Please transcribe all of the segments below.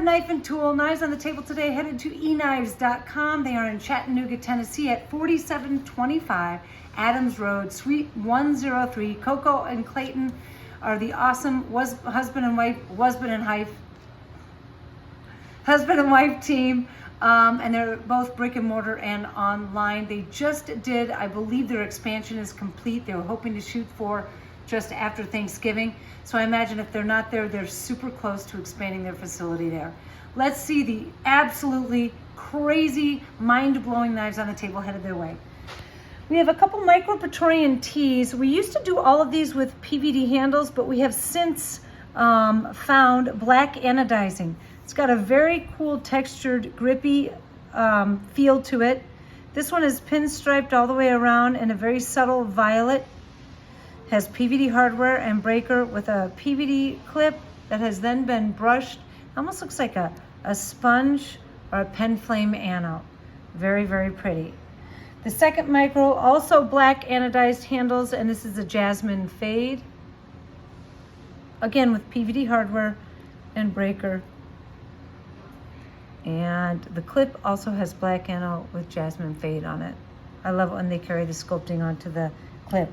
knife and tool. Knives on the table today, headed to eknives.com. They are in Chattanooga, Tennessee at 4725 Adams Road, Suite 103. Coco and Clayton are the awesome husband and wife team. And they're both brick and mortar and online. They just did, I believe their expansion is complete. They were hoping to shoot for just after Thanksgiving. So I imagine if they're not there, they're super close to expanding their facility there. Let's see the absolutely crazy, mind-blowing knives on the table headed their way. We have a couple Micro Praetorian tees. We used to do all of these with PVD handles, but we have since found black anodizing. It's got a very cool textured, grippy feel to it. This one is pinstriped all the way around in a very subtle violet. Has PVD hardware and breaker with a PVD clip that has then been brushed. Almost looks like a sponge or a pen flame anode. Very, very pretty. The second micro, also black anodized handles, and this is a Jasmine Fade. Again, with PVD hardware and breaker. And the clip also has black anode with Jasmine Fade on it. I love it when they carry the sculpting onto the clip.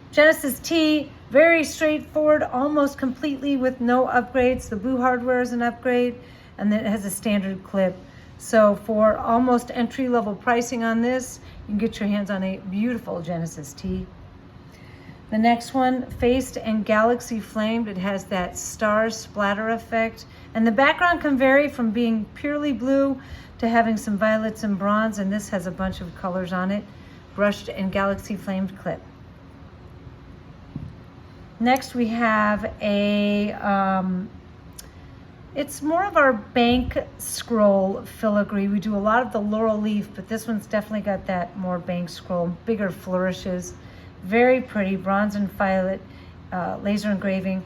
Genesis T, very straightforward, almost completely with no upgrades. The blue hardware is an upgrade, and then it has a standard clip. So for almost entry-level pricing on this, you can get your hands on a beautiful Genesis T. The next one, Faced and Galaxy Flamed. It has that star splatter effect. And the background can vary from being purely blue to having some violets and bronze, and this has a bunch of colors on it. Brushed and Galaxy Flamed clip. Next we have a, it's more of our bank scroll filigree. We do a lot of the laurel leaf, but this one's definitely got that more bank scroll, bigger flourishes. Very pretty, bronze and violet laser engraving.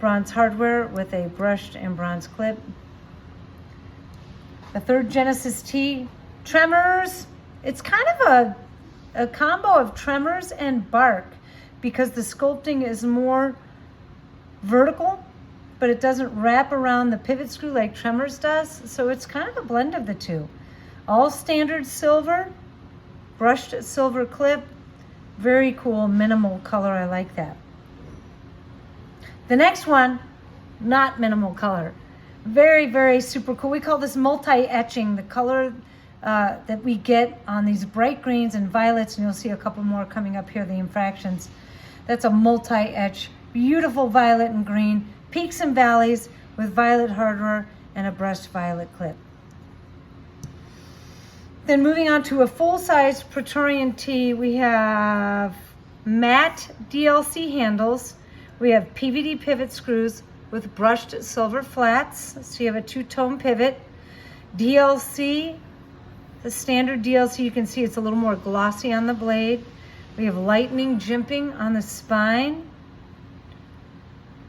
Bronze hardware with a brushed and bronze clip. The third Genesis T, Tremors. It's kind of a combo of Tremors and bark, because the sculpting is more vertical, but it doesn't wrap around the pivot screw like Tremors does. So it's kind of a blend of the two. All standard silver, brushed silver clip. Very cool, minimal color, I like that. The next one, not minimal color. Very, very super cool. We call this multi-etching, the color that we get on these bright greens and violets, and you'll see a couple more coming up here, the infractions. That's a multi-etch, beautiful violet and green, peaks and valleys with violet hardware and a brushed violet clip. Then moving on to a full-size Praetorian tee, we have matte DLC handles. We have PVD pivot screws with brushed silver flats. So you have a two-tone pivot. DLC, the standard DLC, you can see it's a little more glossy on the blade. We have lightning jimping on the spine.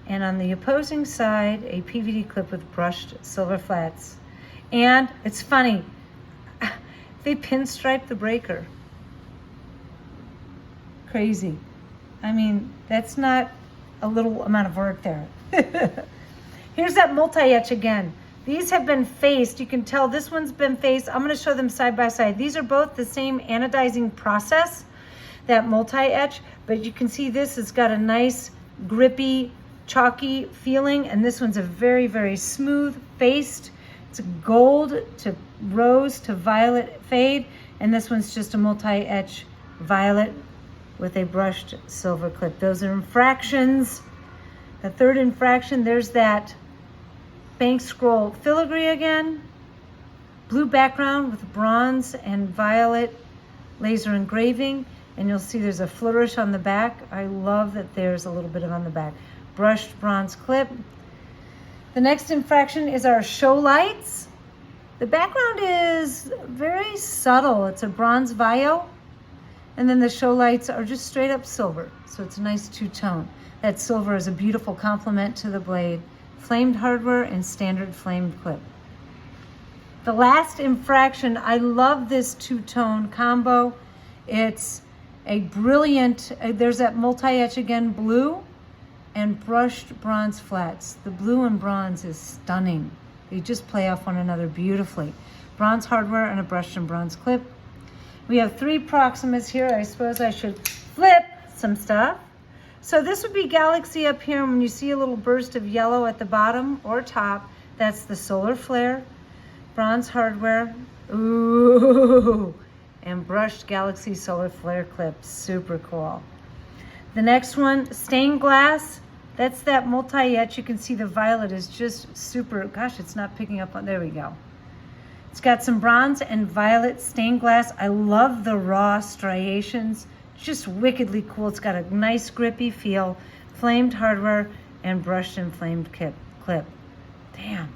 And on the opposing side, a PVD clip with brushed silver flats. And it's funny, they pinstripe the breaker. Crazy. I mean, that's not a little amount of work there. Here's that multi-etch again. These have been faced. You can tell this one's been faced. I'm gonna show them side by side. These are both the same anodizing process, that multi-etch, but you can see this has got a nice grippy, chalky feeling, and this one's a very, very smooth faced. It's a gold to rose to violet fade, and this one's just a multi-etch violet with a brushed silver clip. Those are infractions. The third infraction, there's that bank scroll filigree again. Blue background with bronze and violet laser engraving, and you'll see there's a flourish on the back. I love that there's a little bit of on the back. Brushed bronze clip. The next infraction is our show lights. The background is very subtle. It's a bronze vio, and then the show lights are just straight up silver. So it's a nice two-tone. That silver is a beautiful complement to the blade. Flamed hardware and standard flamed clip. The last infraction, I love this two-tone combo. It's a brilliant, there's that multi-etch again, blue and brushed bronze flats. The blue and bronze is stunning. They just play off one another beautifully. Bronze hardware and a brushed and bronze clip. We have 3 Proximas here. I suppose I should flip some stuff. So this would be Galaxy up here. When you see a little burst of yellow at the bottom or top, that's the solar flare. Bronze hardware. Ooh. And brushed Galaxy solar flare clip. Super cool. The next one, stained glass. That's that multi-etch. You can see the violet is just super, gosh, it's not picking up on, there we go. It's got some bronze and violet stained glass. I love the raw striations. Just wickedly cool. It's got a nice grippy feel. Flamed hardware and brushed and flamed clip. Damn.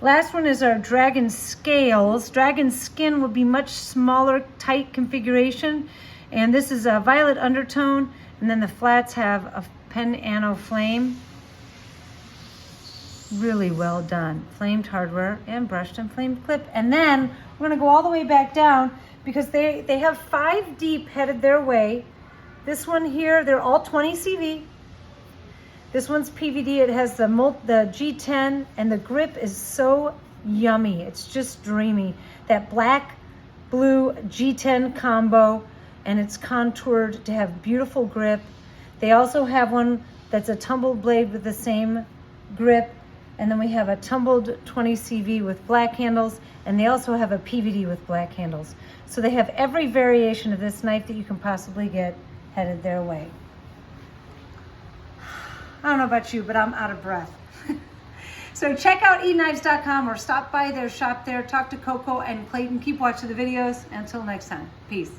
Last one is our Dragon Scales. Dragon Skin would be much smaller, tight configuration. And this is a violet undertone. And then the flats have a pen anno flame. Really well done. Flamed hardware and brushed and flamed clip. And then we're gonna go all the way back down because they have 5 deep headed their way. This one here, they're all 20 CV. This one's PVD. It has the G10 and the grip is so yummy. It's just dreamy. That black blue G10 combo, and it's contoured to have beautiful grip. They also have one that's a tumbled blade with the same grip. And then we have a tumbled 20 CV with black handles, and they also have a PVD with black handles. So they have every variation of this knife that you can possibly get headed their way. I don't know about you, but I'm out of breath. So check out eatknives.com or stop by their shop there, talk to Coco and Clayton. Keep watching the videos. Until next time, peace.